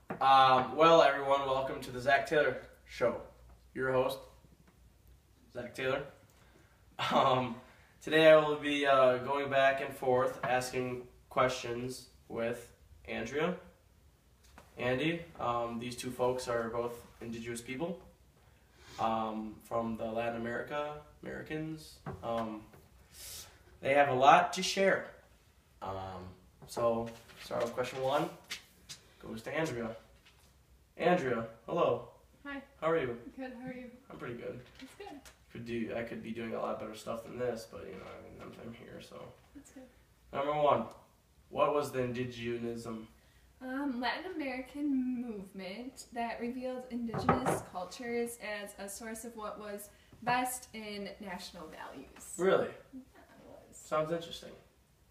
Well, everyone, welcome to the Zach Taylor Show. Your host, Zach Taylor. Today I will be going back and forth asking questions with Andrea, Andy. These two folks are both indigenous people from the Latin Americans. They have a lot to share. So, start with question one. Goes to Andrea. Andrea, hello. Hi. How are you? Good. How are you? I'm pretty good. That's good. I could be doing a lot better stuff than this, but I'm here, so. That's good. Number one, what was the indigenism? Latin American movement that revealed indigenous cultures as a source of what was best in national values. Really? That was Sounds interesting.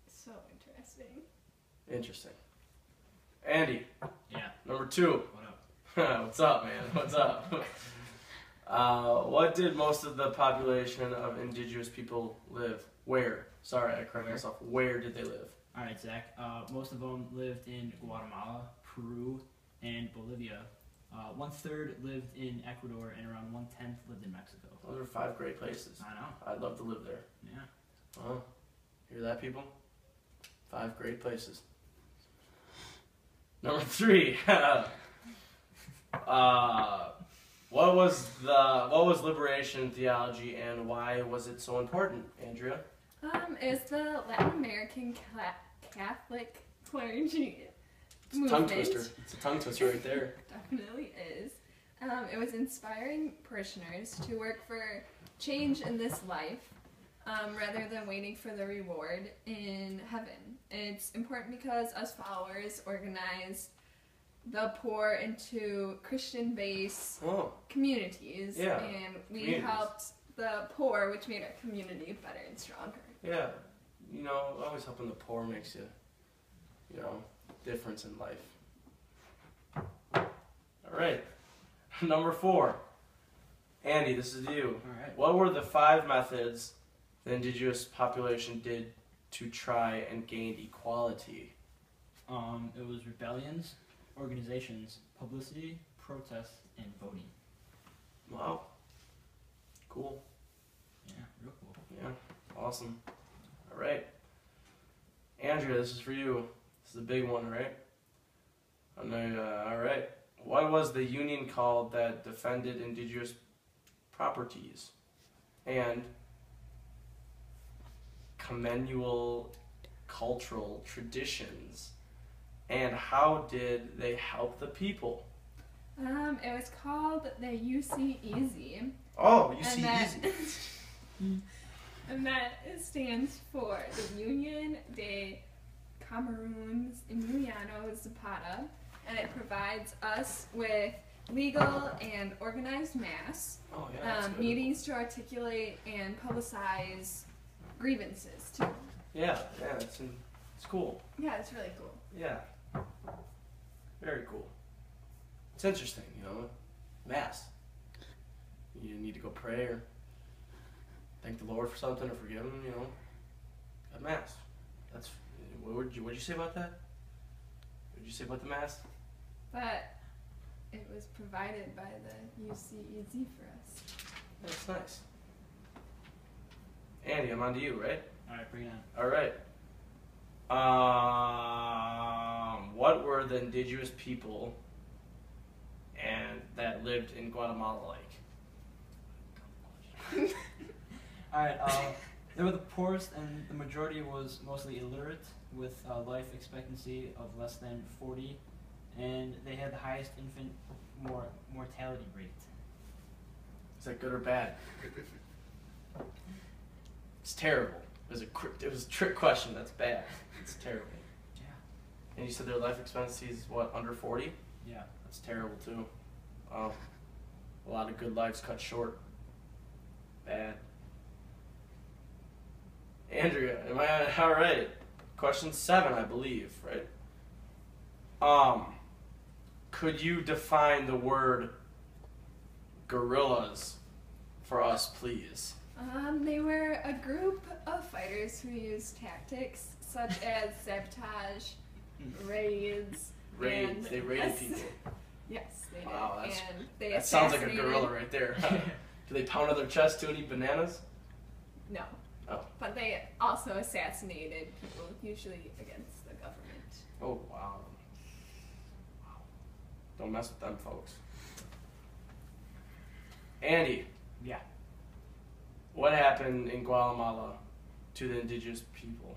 so interesting. Interesting. Andy, Yeah. number two. What up? What's up, man? What's up? What did most of the population of indigenous people live? Where? Sorry, I correct myself. Where did they live? All right, Zach. Most of them lived in Guatemala, Peru, and Bolivia. 1/3 lived in Ecuador, and around 1/10 lived in Mexico. Those are 5 great places. I know. I'd love to live there. Yeah. Oh, hear that, people? 5 great places. Number 3. What was liberation theology and why was it so important, Andrea? It's the Latin American Catholic clergy It's a movement. tongue twister. It's a tongue twister right there. Definitely is. It was inspiring parishioners to work for change in this life rather than waiting for the reward in heaven. It's important because us followers organized the poor into Christian-based Oh, communities, Yeah, and we communities. helped the poor, which made our community better and stronger. yeah. Always helping the poor makes difference in life. All right. Number 4. Andy, this is you. All right. What were the 5 methods the indigenous population did to try and gain equality? It was rebellions, organizations, publicity, protests, and voting. Wow. Cool. Yeah, real cool. Yeah. Awesome. All right. Andrea, this is for you. This is a big one, right? All right. What was the union called that defended indigenous properties and communal cultural traditions? And how did they help the people? It was called the UCEZ. Oh, you And see that- easy. And that stands for the Union de Cameroons Emiliano Zapata, and it provides us with legal and organized mass Oh, yeah. That's good. meetings to articulate and publicize grievances too. Yeah, it's cool. Yeah, it's really cool. Yeah. Very cool. It's interesting, Mass. You need to go pray or thank the Lord for something or forgive him, At Mass. That's what'd you say about that? What did you say about the Mass? But it was provided by the UCEZ for us. That's nice. Andy, I'm on to you, right? All right, bring it on. All right. What were the indigenous people and that lived in Guatemala like? All right. They were the poorest, and the majority was mostly illiterate, with a life expectancy of less than 40, and they had the highest infant mortality rate. Is that good or bad? It's terrible. It was a trick question. That's bad. It's terrible. Yeah. And you said their life expectancy is what, under 40? Yeah. That's terrible too. Oh, a lot of good lives cut short. Bad. Andrea, am I all right? Question 7, I believe, right? Could you define the word guerrillas for us, please? They were a group of fighters who used tactics such as sabotage, raids, raid. They raided yes. people. Yes, they did. Wow, that's- and they That sounds like a assassinated- gorilla right there. Do they pound on their chest to eat bananas? No. Oh. But they also assassinated people, usually against the government. Oh wow. Don't mess with them folks. Andy, Yeah. what happened in Guatemala to the indigenous people?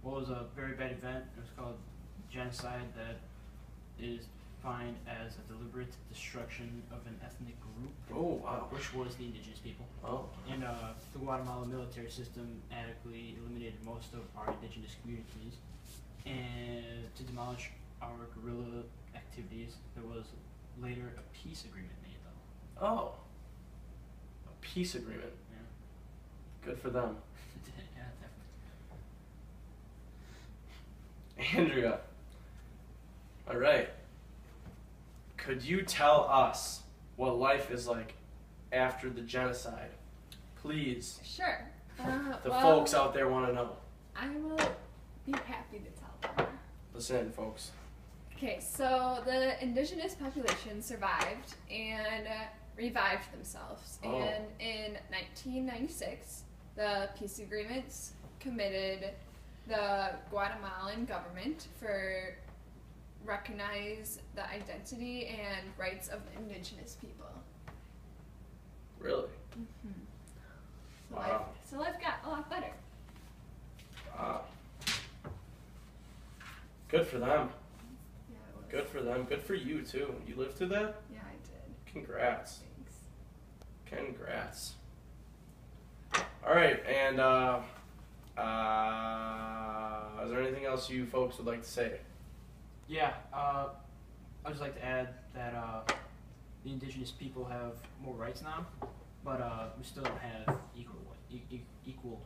What was a very bad event? It was called genocide, that is defined as a deliberate destruction of an ethnic group, Oh wow. which was the indigenous people. Oh. And the Guatemala military system adequately eliminated most of our indigenous communities. And to demolish our guerrilla activities, there was later a peace agreement made, though. Oh. A peace agreement. Yeah. Good for them. Yeah, definitely. Andrea. All right. Could you tell us what life is like after the genocide? Please. Sure. The well, folks out there want to know. I will be happy to tell them. Listen, folks. Okay, so the indigenous population survived and revived themselves. Oh. And in 1996, the peace agreements committed the Guatemalan government for recognize the identity and rights of the indigenous people. Really? So, Wow. life got a lot better. Wow. Good for them. Yeah, it was. Good for them. Good for you too. You lived through that? Yeah, I did. Congrats. Thanks. Congrats. All right, and is there anything else you folks would like to say? Yeah, I'd just like to add that the indigenous people have more rights now, but we still don't have equal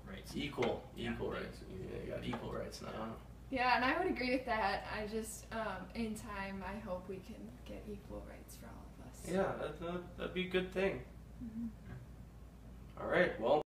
rights. Equal Yeah. rights. You got equal rights now. Yeah, and I would agree with that. I just, in time, I hope we can get equal rights for all of us. Yeah, that'd be a good thing. Mhm. All right, well.